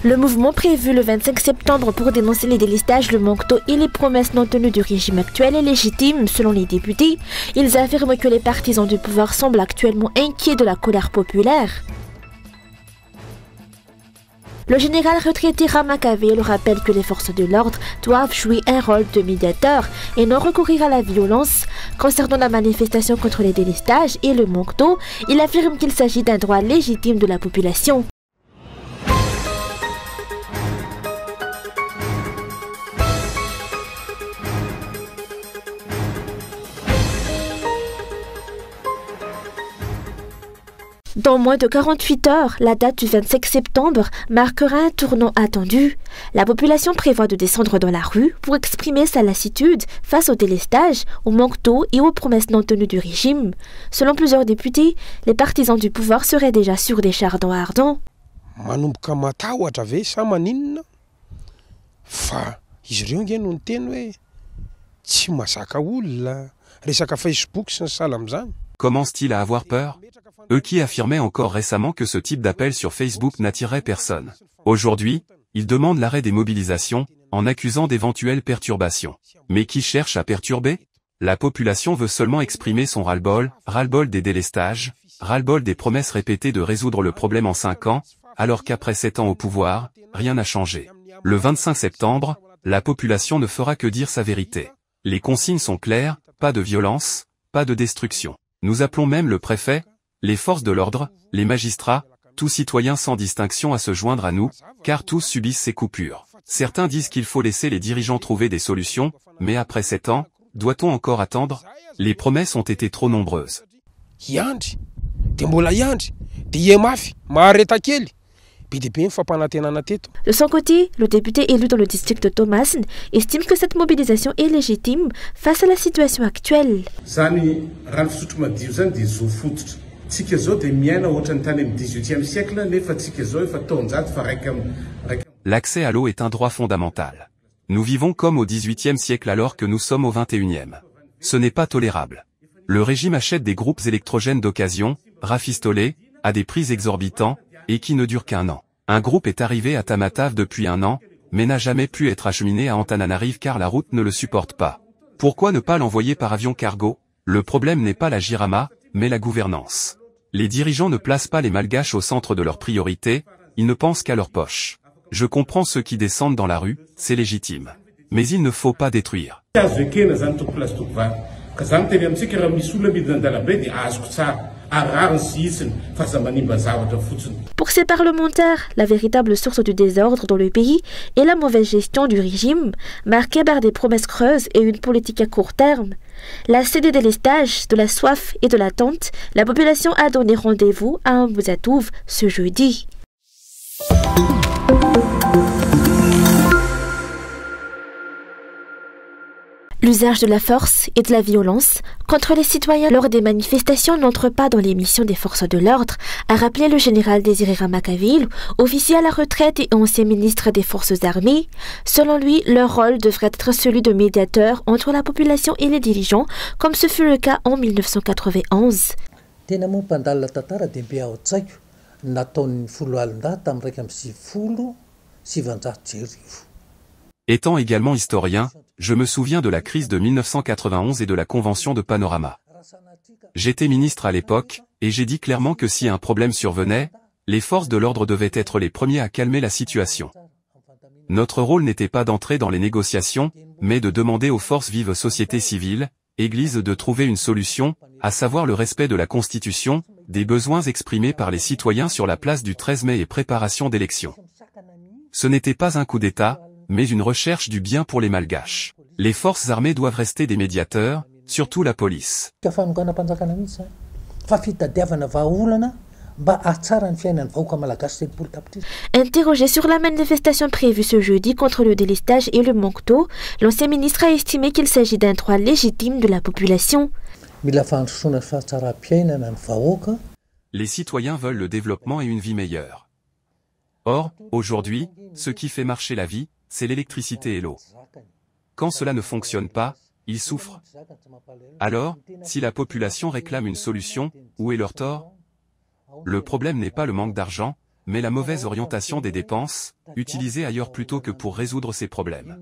Le mouvement prévu le 25 septembre pour dénoncer les délestages, le manque d'eau et les promesses non tenues du régime actuel est légitime, selon les députés. Ils affirment que les partisans du pouvoir semblent actuellement inquiets de la colère populaire. Le général retraité Rama Kavil rappelle que les forces de l'ordre doivent jouer un rôle de médiateur et non recourir à la violence. Concernant la manifestation contre les délestages et le manque d'eau, il affirme qu'il s'agit d'un droit légitime de la population. Dans moins de 48 heures, la date du 25 septembre marquera un tournant attendu. La population prévoit de descendre dans la rue pour exprimer sa lassitude face au délestage, au manque d'eau et aux promesses non tenues du régime. Selon plusieurs députés, les partisans du pouvoir seraient déjà sur des chardons ardents. Manomboka matahotra ve sa maninona fa izy ireo nge no niteny hoe tsy mahazaka olona resaka Facebook sy ny sahala am'izany. Commence-t-il à avoir peur? Eux qui affirmaient encore récemment que ce type d'appel sur Facebook n'attirerait personne. Aujourd'hui, ils demandent l'arrêt des mobilisations, en accusant d'éventuelles perturbations. Mais qui cherche à perturber? La population veut seulement exprimer son ras-le-bol des délestages, ras-le-bol des promesses répétées de résoudre le problème en 5 ans, alors qu'après 7 ans au pouvoir, rien n'a changé. Le 25 septembre, la population ne fera que dire sa vérité. Les consignes sont claires, pas de violence, pas de destruction. Nous appelons même le préfet, les forces de l'ordre, les magistrats, tous citoyens sans distinction à se joindre à nous, car tous subissent ces coupures. Certains disent qu'il faut laisser les dirigeants trouver des solutions, mais après 7 ans, doit-on encore attendre? Les promesses ont été trop nombreuses. De son côté, le député élu dans le district de Thomasin estime que cette mobilisation est légitime face à la situation actuelle. L'accès à l'eau est un droit fondamental. Nous vivons comme au XVIIIe siècle alors que nous sommes au XXIe. Ce n'est pas tolérable. Le régime achète des groupes électrogènes d'occasion, rafistolés, à des prix exorbitants, et qui ne durent qu'1 an. Un groupe est arrivé à Tamatave depuis 1 an, mais n'a jamais pu être acheminé à Antananarive car la route ne le supporte pas. Pourquoi ne pas l'envoyer par avion cargo? Le problème n'est pas la Jirama, mais la gouvernance. Les dirigeants ne placent pas les Malgaches au centre de leurs priorités, ils ne pensent qu'à leur poche. Je comprends ceux qui descendent dans la rue, c'est légitime. Mais il ne faut pas détruire. Pour ces parlementaires, la véritable source du désordre dans le pays est la mauvaise gestion du régime, marquée par des promesses creuses et une politique à court terme. Lassée des délestages, de la soif et de l'attente, la population a donné rendez-vous à un Bouzatouf ce jeudi. L'usage de la force et de la violence contre les citoyens lors des manifestations n'entre pas dans les missions des forces de l'ordre, a rappelé le général Désiré Rama Kavil, officier à la retraite et ancien ministre des Forces armées. Selon lui, leur rôle devrait être celui de médiateur entre la population et les dirigeants, comme ce fut le cas en 1991. Étant également historien, je me souviens de la crise de 1991 et de la convention de Panorama. J'étais ministre à l'époque, et j'ai dit clairement que si un problème survenait, les forces de l'ordre devaient être les premiers à calmer la situation. Notre rôle n'était pas d'entrer dans les négociations, mais de demander aux forces vives société civile, Église de trouver une solution, à savoir le respect de la Constitution, des besoins exprimés par les citoyens sur la place du 13 mai et préparation d'élections. Ce n'était pas un coup d'État, mais une recherche du bien pour les Malgaches. Les forces armées doivent rester des médiateurs, surtout la police. Interrogé sur la manifestation prévue ce jeudi contre le délestage et le manque d'eau, l'ancien ministre a estimé qu'il s'agit d'un droit légitime de la population. Les citoyens veulent le développement et une vie meilleure. Or, aujourd'hui, ce qui fait marcher la vie, c'est l'électricité et l'eau. Quand cela ne fonctionne pas, ils souffrent. Alors, si la population réclame une solution, où est leur tort? Le problème n'est pas le manque d'argent, mais la mauvaise orientation des dépenses, utilisées ailleurs plutôt que pour résoudre ces problèmes.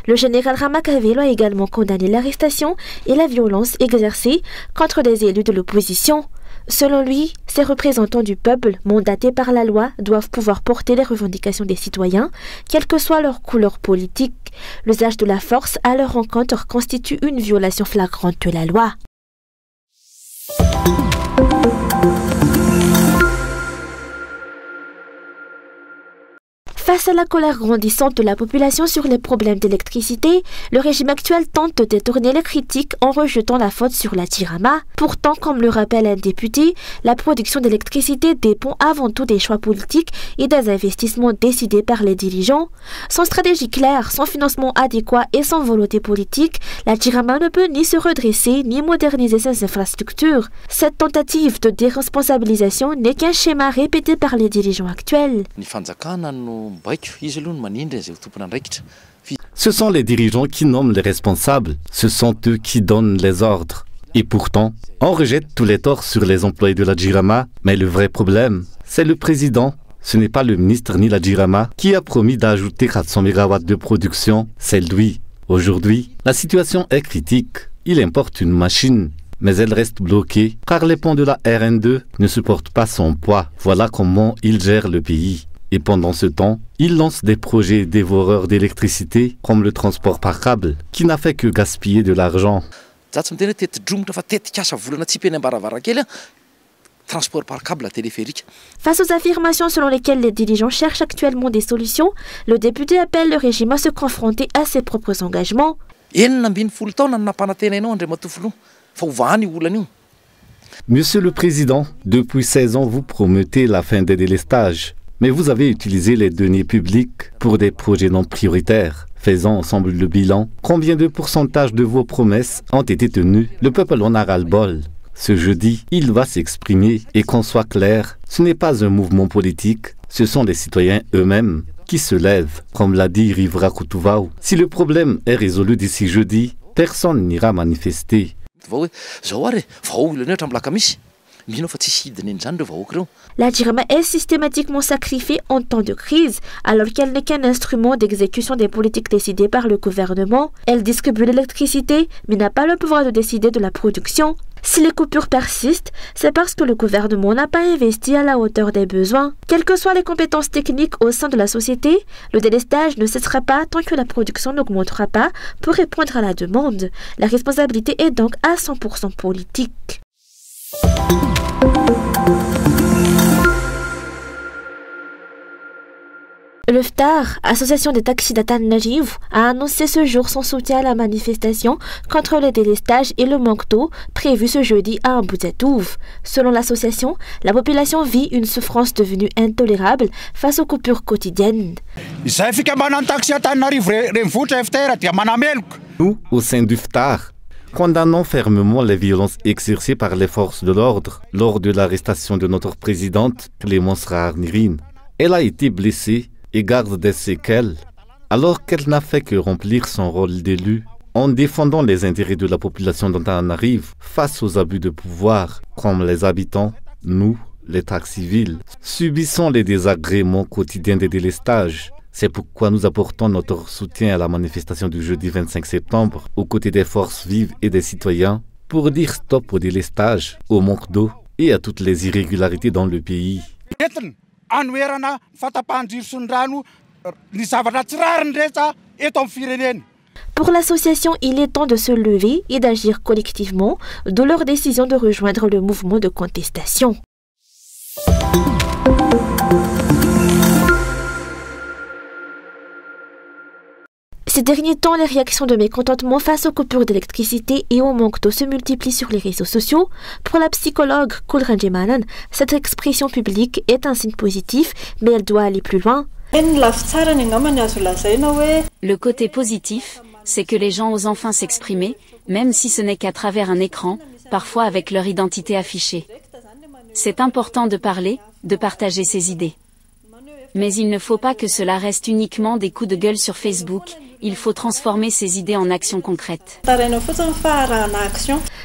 Le général Ramakavelo a également condamné l'arrestation et la violence exercée contre des élus de l'opposition. Selon lui, ces représentants du peuple, mandatés par la loi, doivent pouvoir porter les revendications des citoyens, quelle que soit leur couleur politique. L'usage de la force à leur encontre constitue une violation flagrante de la loi. Face à la colère grandissante de la population sur les problèmes d'électricité, le régime actuel tente de détourner les critiques en rejetant la faute sur la Jirama. Pourtant, comme le rappelle un député, la production d'électricité dépend avant tout des choix politiques et des investissements décidés par les dirigeants. Sans stratégie claire, sans financement adéquat et sans volonté politique, la Jirama ne peut ni se redresser ni moderniser ses infrastructures. Cette tentative de déresponsabilisation n'est qu'un schéma répété par les dirigeants actuels. Ce sont les dirigeants qui nomment les responsables, ce sont eux qui donnent les ordres. Et pourtant, on rejette tous les torts sur les employés de la Jirama, mais le vrai problème, c'est le président. Ce n'est pas le ministre ni la Jirama qui a promis d'ajouter 400 MW de production, c'est lui. Aujourd'hui, la situation est critique. Il importe une machine, mais elle reste bloquée car les ponts de la RN2 ne supportent pas son poids. Voilà comment il gère le pays. Et pendant ce temps, il lance des projets dévoreurs d'électricité comme le transport par câble, qui n'a fait que gaspiller de l'argent. Face aux affirmations selon lesquelles les dirigeants cherchent actuellement des solutions, le député appelle le régime à se confronter à ses propres engagements. Monsieur le Président, depuis 16 ans, vous promettez la fin des délestages. Mais vous avez utilisé les deniers publics pour des projets non prioritaires. Faisant ensemble le bilan, combien de pourcentage de vos promesses ont été tenues? Le peuple en a ras-le-bol. Ce jeudi, il va s'exprimer et qu'on soit clair, ce n'est pas un mouvement politique, ce sont les citoyens eux-mêmes qui se lèvent. Comme l'a dit Rivra Koutouvao, si le problème est résolu d'ici jeudi, personne n'ira manifester. La Jirama est systématiquement sacrifiée en temps de crise, alors qu'elle n'est qu'un instrument d'exécution des politiques décidées par le gouvernement. Elle distribue l'électricité, mais n'a pas le pouvoir de décider de la production. Si les coupures persistent, c'est parce que le gouvernement n'a pas investi à la hauteur des besoins. Quelles que soient les compétences techniques au sein de la société, le délestage ne cessera pas tant que la production n'augmentera pas pour répondre à la demande. La responsabilité est donc à 100% politique. Le FTAR, Association des taxis d'Atan Najib, a annoncé ce jour son soutien à la manifestation contre le délestage et le manque d'eau prévu ce jeudi à Ambouzatouf. Selon l'association, la population vit une souffrance devenue intolérable face aux coupures quotidiennes. Nous, au sein du FTAR, condamnons fermement les violences exercées par les forces de l'ordre lors de l'arrestation de notre présidente Clémence Raharnirine. Elle a été blessée et garde des séquelles, alors qu'elle n'a fait que remplir son rôle d'élu en défendant les intérêts de la population d'Antananarive face aux abus de pouvoir, comme les habitants, nous, l'État civil, subissons les désagréments quotidiens des délestages. C'est pourquoi nous apportons notre soutien à la manifestation du jeudi 25 septembre aux côtés des forces vives et des citoyens pour dire stop au délestage, au manque d'eau et à toutes les irrégularités dans le pays. Pour l'association, il est temps de se lever et d'agir collectivement, d'où leur décision de rejoindre le mouvement de contestation. Ces derniers temps, les réactions de mécontentement face aux coupures d'électricité et au manque d'eau se multiplient sur les réseaux sociaux. Pour la psychologue Kulranjemanan, cette expression publique est un signe positif, mais elle doit aller plus loin. Le côté positif, c'est que les gens osent enfin s'exprimer, même si ce n'est qu'à travers un écran, parfois avec leur identité affichée. C'est important de parler, de partager ses idées. Mais il ne faut pas que cela reste uniquement des coups de gueule sur Facebook, il faut transformer ces idées en actions concrètes.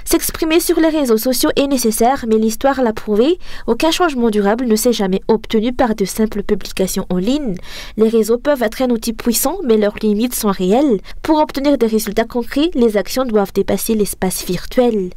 S'exprimer sur les réseaux sociaux est nécessaire, mais l'histoire l'a prouvé, aucun changement durable ne s'est jamais obtenu par de simples publications en ligne. Les réseaux peuvent être un outil puissant, mais leurs limites sont réelles. Pour obtenir des résultats concrets, les actions doivent dépasser l'espace virtuel.